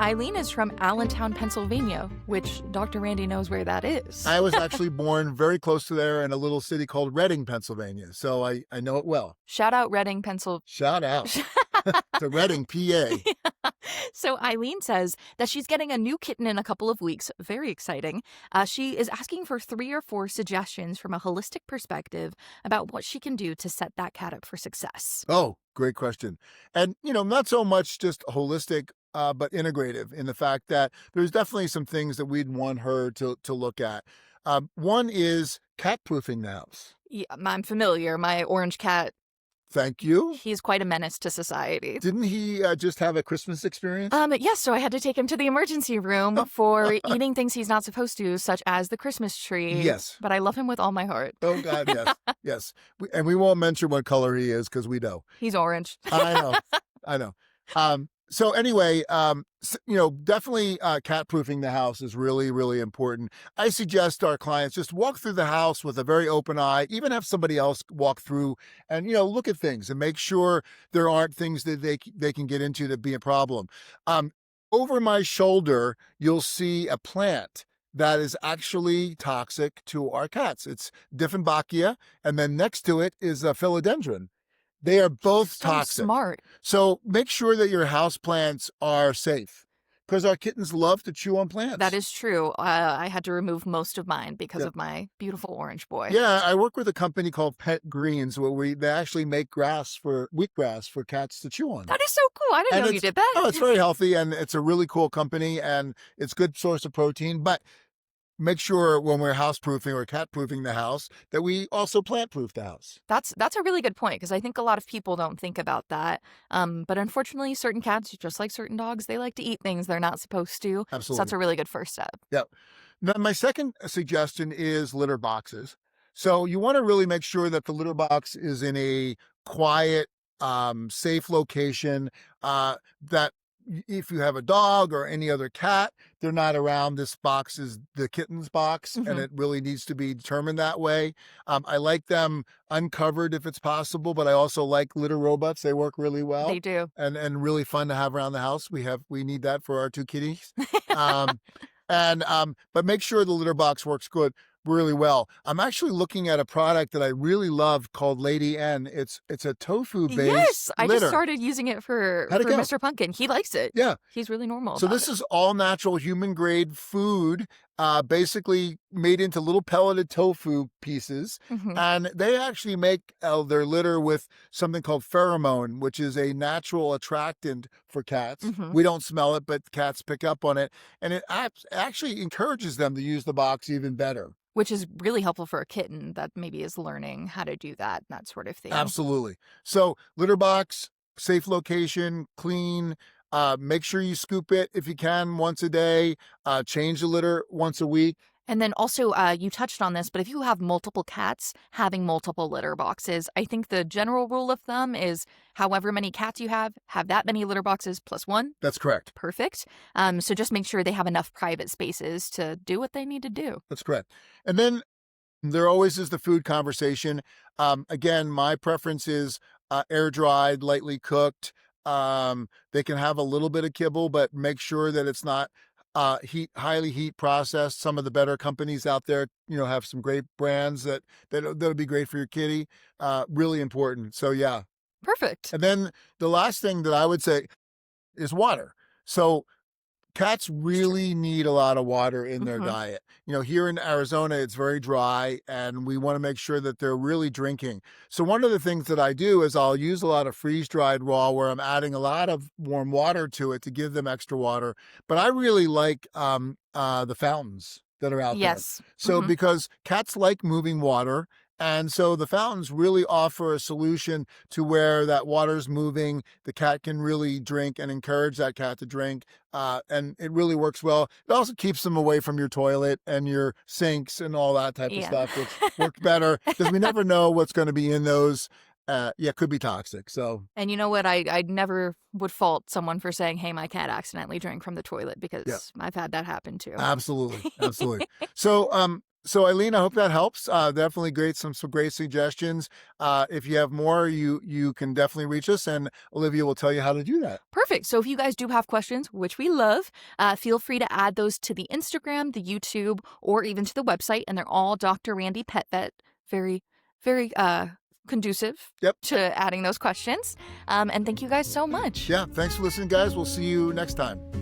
Eileen is from Allentown, Pennsylvania, which Dr. Randy knows where that is. I was actually born very close to there in a little city called Reading, Pennsylvania. So I know it well. Shout out Reading, Pennsylvania. Shout out to Reading, PA. So Eileen says that she's getting a new kitten in a couple of weeks. Very exciting. She is asking for 3 or 4 suggestions from a holistic perspective about what she can do to set that cat up for success. Oh, great question. And, not so much just holistic, but integrative in the fact that there's definitely some things that we'd want her to look at. One is cat-proofing the house. Yeah, I'm familiar. My orange cat, Thank you. he's quite a menace to society. Didn't he just have a Christmas experience? Yes, so I had to take him to the emergency room for eating things he's not supposed to, such as the Christmas tree. Yes. But I love him with all my heart. Oh, God, yes. Yes. And we won't mention what color he is because we know. He's orange. I know. So anyway, definitely cat-proofing the house is really, really important. I suggest our clients just walk through the house with a very open eye, even have somebody else walk through and, look at things and make sure there aren't things that they can get into that be a problem. Over my shoulder, you'll see a plant that is actually toxic to our cats. It's Dieffenbachia, and then next to it is a philodendron. They are both toxic. Smart. So make sure that your houseplants are safe because our kittens love to chew on plants. That is true. I had to remove most of mine because of my beautiful orange boy. Yeah, I work with a company called Pet Greens where they actually make wheatgrass for cats to chew on. That is so cool. I didn't know you did that. Oh, it's very healthy and it's a really cool company and it's a good source of protein. But make sure when we're house-proofing or cat-proofing the house that we also plant-proof the house. That's a really good point because I think a lot of people don't think about that. But unfortunately, certain cats, just like certain dogs, they like to eat things they're not supposed to. Absolutely. So that's a really good first step. Yep. Now, my second suggestion is litter boxes. So you want to really make sure that the litter box is in a quiet, safe location, that if you have a dog or any other cat, they're not around. This box is the kitten's box, and it really needs to be determined that way. I like them uncovered if it's possible, but I also like litter robots. They work really well. They do. And really fun to have around the house. We need that for our 2 kitties. But make sure the litter box works really well. I'm actually looking at a product that I really love called Lady N. It's a tofu-based Yes, I litter. just started using it for Mr. Pumpkin. He likes it. Yeah. He's really normal. So this is all natural human grade food, basically made into little pelleted tofu pieces. And they actually make their litter with something called pheromone, which is a natural attractant for cats. We don't smell it, but cats pick up on it. And it actually encourages them to use the box even better. Which is really helpful for a kitten that maybe is learning how to do that sort of thing. Absolutely. So litter box, safe location, clean. Make sure you scoop it if you can once a day. Change the litter once a week. And then also, you touched on this, but if you have multiple cats, having multiple litter boxes, I think the general rule of thumb is however many cats you have that many litter boxes plus 1. That's correct. Perfect. So just make sure they have enough private spaces to do what they need to do. That's correct. And then there always is the food conversation. Again, my preference is air dried, lightly cooked. They can have a little bit of kibble, but make sure that it's not highly heat processed. Some of the better companies out there, have some great brands that'll be great for your kitty. Really important. So yeah. Perfect. And then the last thing that I would say is water. So cats really need a lot of water in their diet. Here in Arizona, it's very dry and we want to make sure that they're really drinking. So one of the things that I do is I'll use a lot of freeze-dried raw where I'm adding a lot of warm water to it to give them extra water. But I really like the fountains that are out there. Yes. So because cats like moving water. And so the fountains really offer a solution to where that water's moving, the cat can really drink and encourage that cat to drink. And it really works well. It also keeps them away from your toilet and your sinks and all that type of stuff, which works better because we never know what's going to be in those. It could be toxic. So, and you know what? I never would fault someone for saying, "Hey, my cat accidentally drank from the toilet," because I've had that happen too. Absolutely. So, So Eileen, I hope that helps. Definitely great, some great suggestions. If you have more, you can definitely reach us, and Olivia will tell you how to do that. Perfect. So if you guys do have questions, which we love, feel free to add those to the Instagram, the YouTube, or even to the website. And they're all Dr. Randy Pet Vet. Very, very conducive Yep. to adding those questions. And thank you guys so much. Yeah. Thanks for listening, guys. We'll see you next time.